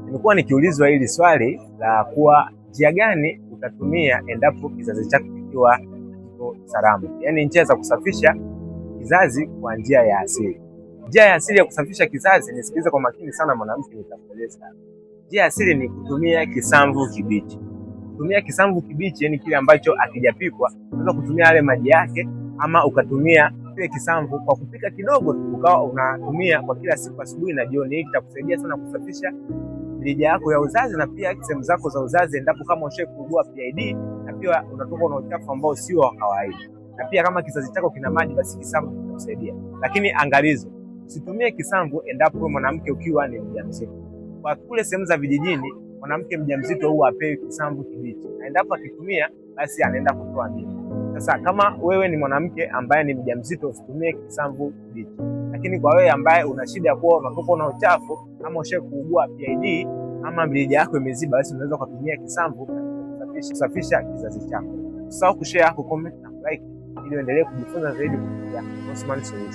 Nimekuwa nikiulizwa hili swali la kuwa njia gani utatumia endapo kizazi chako kikiwa kiko salama. Yaani njia za kusafisha kizazi kwa njia ya asili. Njia ya asili ya kusafisha kizazi, nisikilize kwa makini sana mwanamke, nitakueleza. Njia ya asili ni kutumia kisamvu kibichi. Kutumia kisamvu kibichi ni kile ambacho hakijapikwa. Unaweza kutumia yale maji yake ama ukatumia kile kisamvu kwa kupika kidogo tu, ukawa unatumia kwa kila siku asubuhi na jioni. Hii kitakusaidia sana kusafisha mirija yako ya uzazi na pia sehemu zako za uzazi endapo kama ushakuugua PID na pia unatoka na uchafu ambao sio wa kawaida. Na pia kama kizazi chako kina maji, basi kisamvu kitakusaidia. Lakini angalizo, usitumie kisamvu endapo mwanamke ukiwa ni mjamzito. Kwa kule sehemu za vijijini, mwanamke mjamzito huwa apewi kisamvu kibichi. Na endapo akitumia, basi anaenda kutoa mimba. Sasa kama wewe ni mwanamke ambaye ni mjamzito, usitumie kisamvu kibichi. Lakini kwa wewe ambaye una shida kuwa unatoka na uchafu ama ushakuugua PID ama mirija yako imeziba, basi unaweza kutumia kisamvu kusafisha kizazi chako. Usisahau kushare, kucomment na like ili uendelee kujifunza zaidi kupitia Osman Solution.